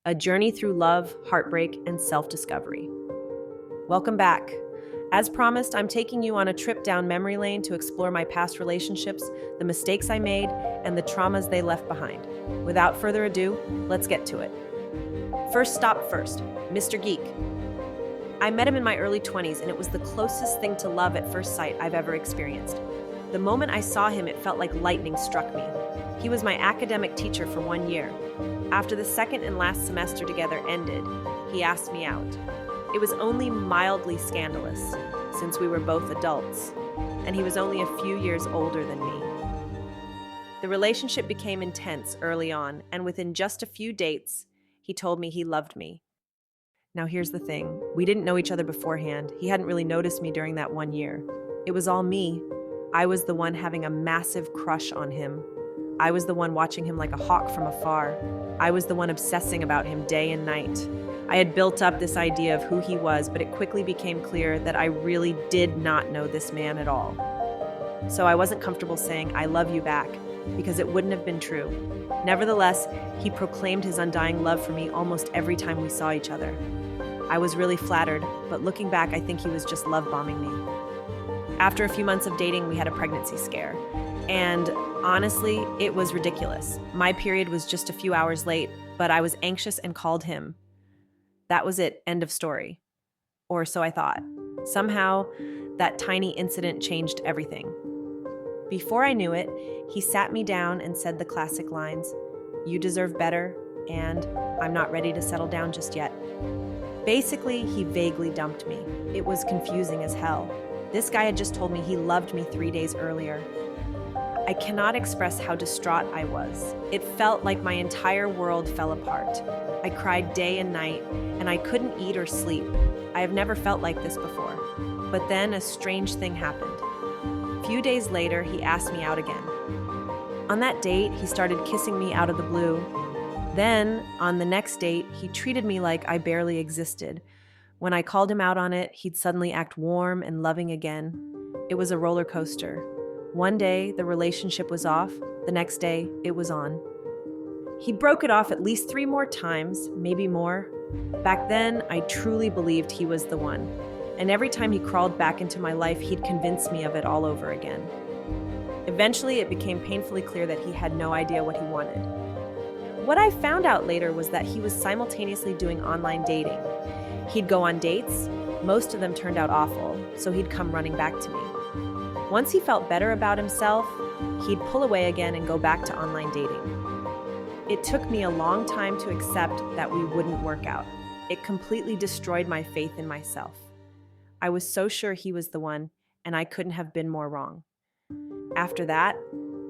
a journey through love, heartbreak, and self-discovery. Welcome back. As promised, I'm taking you on a trip down memory lane to explore my past relationships, the mistakes I made, and the traumas they left behind. Without further ado, let's get to it. First stop first, Mr. Geek. I met him in my early 20s, and it was the closest thing to love at first sight I've ever experienced. The moment I saw him, it felt like lightning struck me. He was my academic teacher for 1 year. After the second and last semester together ended, he asked me out. It was only mildly scandalous, since we were both adults, and he was only a few years older than me. The relationship became intense early on, and within just a few dates, he told me he loved me. Now here's the thing, we didn't know each other beforehand. He hadn't really noticed me during that 1 year. It was all me. I was the one having a massive crush on him. I was the one watching him like a hawk from afar. I was the one obsessing about him day and night. I had built up this idea of who he was, but it quickly became clear that I really did not know this man at all. So I wasn't comfortable saying, "I love you" back, because it wouldn't have been true. Nevertheless, he proclaimed his undying love for me almost every time we saw each other. I was really flattered, but looking back, I think he was just love-bombing me. After a few months of dating, we had a pregnancy scare. And honestly, it was ridiculous. My period was just a few hours late, but I was anxious and called him. That was it, end of story. Or so I thought. Somehow, that tiny incident changed everything. Before I knew it, he sat me down and said the classic lines, "You deserve better," and "I'm not ready to settle down just yet." Basically, he vaguely dumped me. It was confusing as hell. This guy had just told me he loved me 3 days earlier. I cannot express how distraught I was. It felt like my entire world fell apart. I cried day and night, and I couldn't eat or sleep. I have never felt like this before. But then a strange thing happened. A few days later, he asked me out again. On that date, he started kissing me out of the blue. Then, on the next date, he treated me like I barely existed. When I called him out on it, he'd suddenly act warm and loving again. It was a roller coaster. One day, the relationship was off. The next day, it was on. He broke it off at least 3 more times, maybe more. Back then, I truly believed he was the one. And every time he crawled back into my life, he'd convince me of it all over again. Eventually, it became painfully clear that he had no idea what he wanted. What I found out later was that he was simultaneously doing online dating. He'd go on dates, most of them turned out awful, so he'd come running back to me. Once he felt better about himself, he'd pull away again and go back to online dating. It took me a long time to accept that we wouldn't work out. It completely destroyed my faith in myself. I was so sure he was the one, and I couldn't have been more wrong. After that,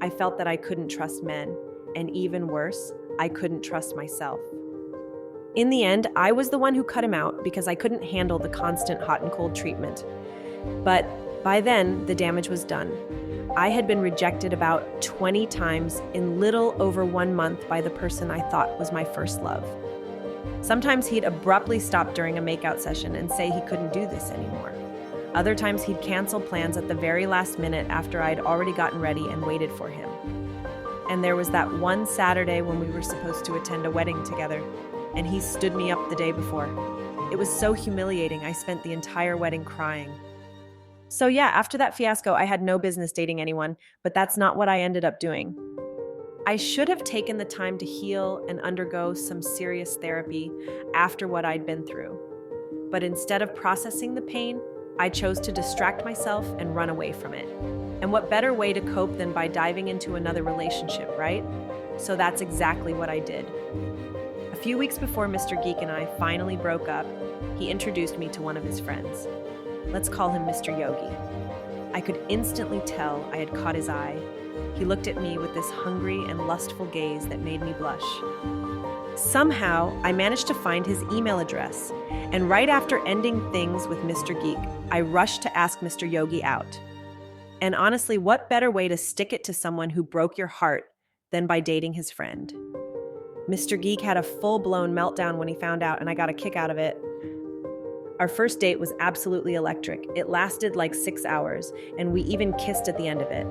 I felt that I couldn't trust men, and even worse, I couldn't trust myself. In the end, I was the one who cut him out because I couldn't handle the constant hot and cold treatment. But by then, the damage was done. I had been rejected about 20 times in little over 1 month by the person I thought was my first love. Sometimes he'd abruptly stop during a makeout session and say he couldn't do this anymore. Other times he'd cancel plans at the very last minute after I'd already gotten ready and waited for him. And there was that one Saturday when we were supposed to attend a wedding together, and he stood me up the day before. It was so humiliating, I spent the entire wedding crying. So yeah, after that fiasco, I had no business dating anyone, but that's not what I ended up doing. I should have taken the time to heal and undergo some serious therapy after what I'd been through. But instead of processing the pain, I chose to distract myself and run away from it. And what better way to cope than by diving into another relationship, right? So that's exactly what I did. A few weeks before Mr. Geek and I finally broke up, he introduced me to one of his friends. Let's call him Mr. Yogi. I could instantly tell I had caught his eye. He looked at me with this hungry and lustful gaze that made me blush. Somehow, I managed to find his email address, and right after ending things with Mr. Geek, I rushed to ask Mr. Yogi out. And honestly, what better way to stick it to someone who broke your heart than by dating his friend? Mr. Geek had a full-blown meltdown when he found out, and I got a kick out of it. Our first date was absolutely electric. It lasted like 6 hours, and we even kissed at the end of it.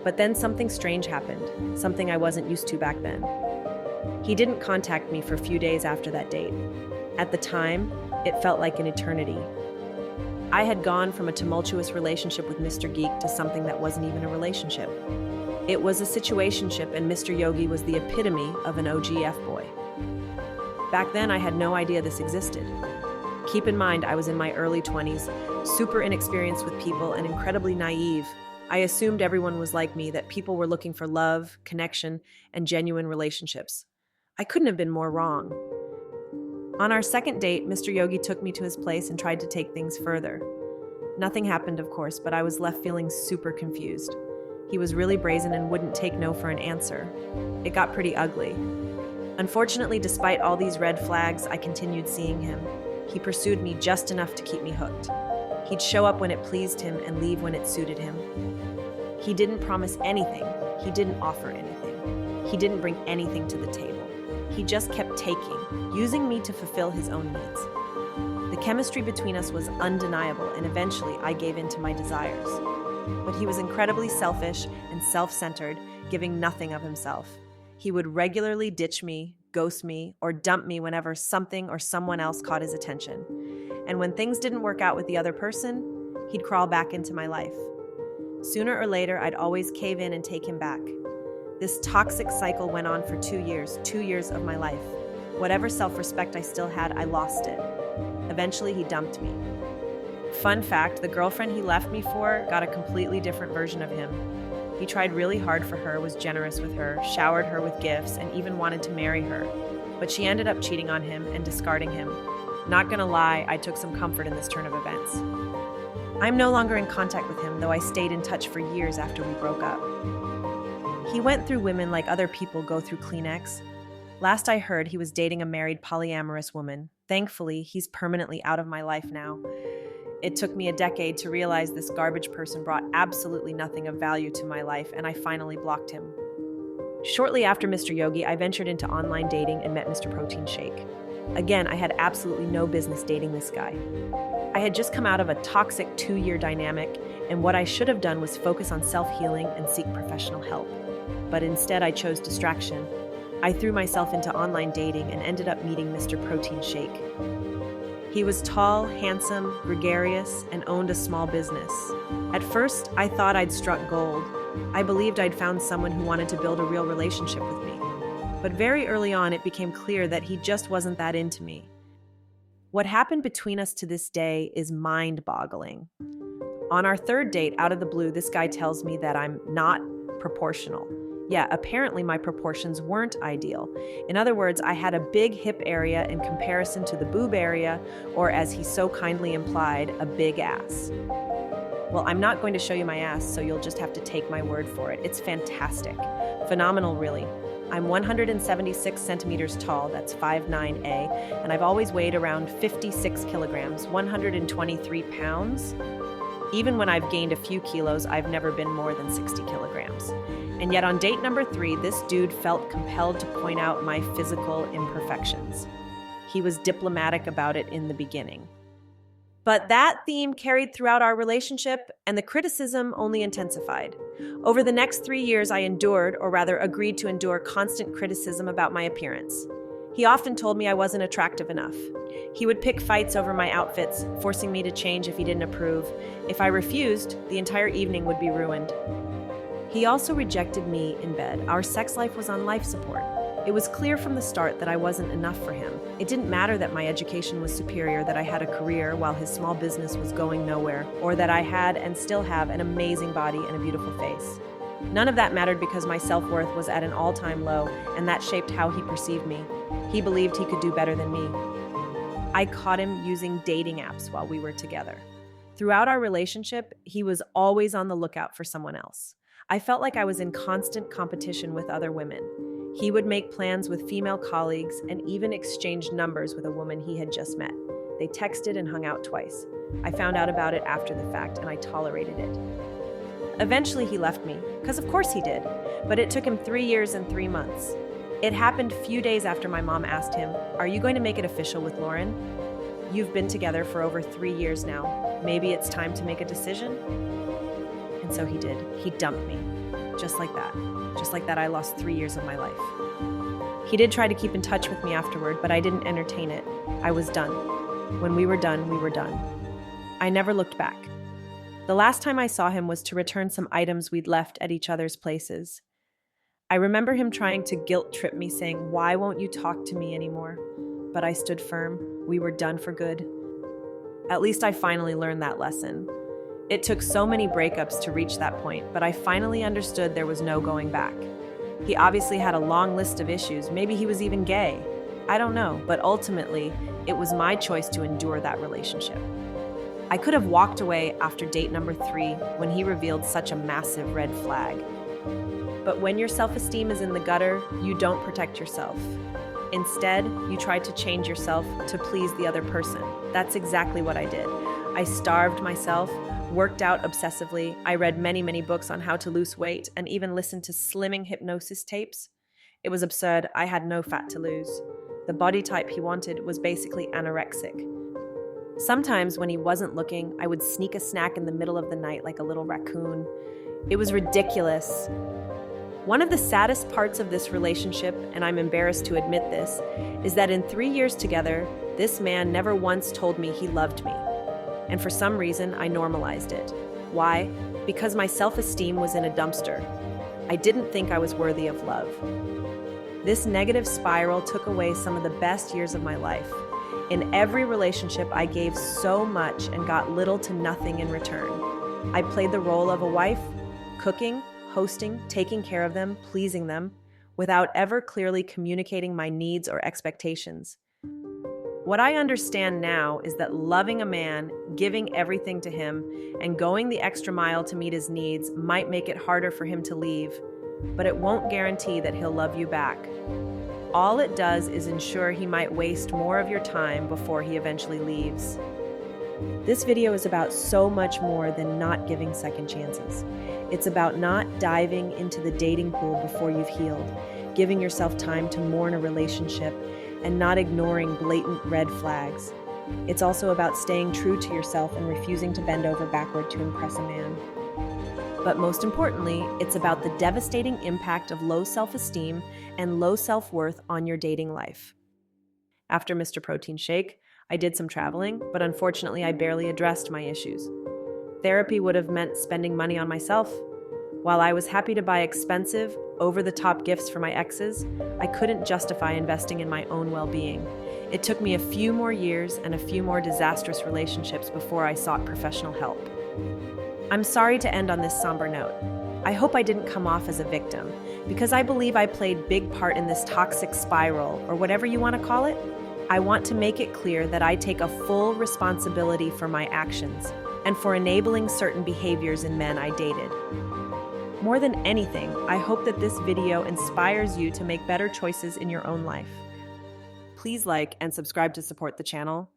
But then something strange happened, something I wasn't used to back then. He didn't contact me for a few days after that date. At the time, it felt like an eternity. I had gone from a tumultuous relationship with Mr. Geek to something that wasn't even a relationship. It was a situationship, and Mr. Yogi was the epitome of an OG F-boy. Back then, I had no idea this existed. Keep in mind, I was in my early 20s, super inexperienced with people and incredibly naive. I assumed everyone was like me, that people were looking for love, connection, and genuine relationships. I couldn't have been more wrong. On our second date, Mr. Yogi took me to his place and tried to take things further. Nothing happened, of course, but I was left feeling super confused. He was really brazen and wouldn't take no for an answer. It got pretty ugly. Unfortunately, despite all these red flags, I continued seeing him. He pursued me just enough to keep me hooked. He'd show up when it pleased him and leave when it suited him. He didn't promise anything. He didn't offer anything. He didn't bring anything to the table. He just kept taking, using me to fulfill his own needs. The chemistry between us was undeniable, and eventually I gave in to my desires. But he was incredibly selfish and self-centered, giving nothing of himself. He would regularly ditch me, ghost me, or dump me whenever something or someone else caught his attention. And when things didn't work out with the other person, he'd crawl back into my life. Sooner or later, I'd always cave in and take him back. This toxic cycle went on for 2 years of my life. Whatever self-respect I still had, I lost it. Eventually, he dumped me. Fun fact, the girlfriend he left me for got a completely different version of him. He tried really hard for her, was generous with her, showered her with gifts, and even wanted to marry her. But she ended up cheating on him and discarding him. Not gonna lie, I took some comfort in this turn of events. I'm no longer in contact with him, though I stayed in touch for years after we broke up. He went through women like other people go through Kleenex. Last I heard, he was dating a married polyamorous woman. Thankfully, he's permanently out of my life now. It took me a decade to realize this garbage person brought absolutely nothing of value to my life, and I finally blocked him. Shortly after Mr. Yogi, I ventured into online dating and met Mr. Protein Shake. Again, I had absolutely no business dating this guy. I had just come out of a toxic 2-year dynamic, and what I should have done was focus on self-healing and seek professional help. But instead, I chose distraction. I threw myself into online dating and ended up meeting Mr. Protein Shake. He was tall, handsome, gregarious, and owned a small business. At first, I thought I'd struck gold. I believed I'd found someone who wanted to build a real relationship with me. But very early on, it became clear that he just wasn't that into me. What happened between us to this day is mind-boggling. On our third date, out of the blue, this guy tells me that I'm not proportional. Yeah, apparently my proportions weren't ideal. In other words, I had a big hip area in comparison to the boob area, or as he so kindly implied, a big ass. Well, I'm not going to show you my ass, so you'll just have to take my word for it. It's fantastic. Phenomenal, really. I'm 176 centimeters tall, that's 5'9", and I've always weighed around 56 kilograms, 123 pounds. Even when I've gained a few kilos, I've never been more than 60 kilograms. And yet on date number 3, this dude felt compelled to point out my physical imperfections. He was diplomatic about it in the beginning. But that theme carried throughout our relationship, and the criticism only intensified. Over the next 3 years, I endured, or rather agreed to endure, constant criticism about my appearance. He often told me I wasn't attractive enough. He would pick fights over my outfits, forcing me to change if he didn't approve. If I refused, the entire evening would be ruined. He also rejected me in bed. Our sex life was on life support. It was clear from the start that I wasn't enough for him. It didn't matter that my education was superior, that I had a career while his small business was going nowhere, or that I had and still have an amazing body and a beautiful face. None of that mattered because my self-worth was at an all-time low, and that shaped how he perceived me. He believed he could do better than me. I caught him using dating apps while we were together. Throughout our relationship, he was always on the lookout for someone else. I felt like I was in constant competition with other women. He would make plans with female colleagues and even exchange numbers with a woman he had just met. They texted and hung out twice. I found out about it after the fact, and I tolerated it. Eventually, he left me, because of course he did, but it took him 3 years and 3 months. It happened a few days after my mom asked him, "Are you going to make it official with Lauren? You've been together for over 3 years now. Maybe it's time to make a decision?" And so he did. He dumped me. Just like that. Just like that, I lost 3 years of my life. He did try to keep in touch with me afterward, but I didn't entertain it. I was done. When we were done, we were done. I never looked back. The last time I saw him was to return some items we'd left at each other's places. I remember him trying to guilt trip me, saying, "Why won't you talk to me anymore?" But I stood firm. We were done for good. At least I finally learned that lesson. It took so many breakups to reach that point, but I finally understood there was no going back. He obviously had a long list of issues. Maybe he was even gay. I don't know, but ultimately, it was my choice to endure that relationship. I could have walked away after date number 3 when he revealed such a massive red flag. But when your self-esteem is in the gutter, you don't protect yourself. Instead, you try to change yourself to please the other person. That's exactly what I did. I starved myself, worked out obsessively. I read many books on how to lose weight and even listened to slimming hypnosis tapes. It was absurd. I had no fat to lose. The body type he wanted was basically anorexic. Sometimes when he wasn't looking, I would sneak a snack in the middle of the night like a little raccoon. It was ridiculous. One of the saddest parts of this relationship, and I'm embarrassed to admit this, is that in 3 years together, this man never once told me he loved me. And for some reason, I normalized it. Why? Because my self-esteem was in a dumpster. I didn't think I was worthy of love. This negative spiral took away some of the best years of my life. In every relationship, I gave so much and got little to nothing in return. I played the role of a wife, cooking, hosting, taking care of them, pleasing them, without ever clearly communicating my needs or expectations. What I understand now is that loving a man, giving everything to him, and going the extra mile to meet his needs might make it harder for him to leave, but it won't guarantee that he'll love you back. All it does is ensure he might waste more of your time before he eventually leaves. This video is about so much more than not giving second chances. It's about not diving into the dating pool before you've healed, giving yourself time to mourn a relationship, and not ignoring blatant red flags. It's also about staying true to yourself and refusing to bend over backward to impress a man. But most importantly, it's about the devastating impact of low self-esteem and low self-worth on your dating life. After Mr. Protein Shake, I did some traveling, but unfortunately I barely addressed my issues. Therapy would have meant spending money on myself. While I was happy to buy expensive, over-the-top gifts for my exes, I couldn't justify investing in my own well-being. It took me a few more years and a few more disastrous relationships before I sought professional help. I'm sorry to end on this somber note. I hope I didn't come off as a victim, because I believe I played big part in this toxic spiral, or whatever you want to call it. I want to make it clear that I take a full responsibility for my actions and for enabling certain behaviors in men I dated. More than anything, I hope that this video inspires you to make better choices in your own life. Please like and subscribe to support the channel.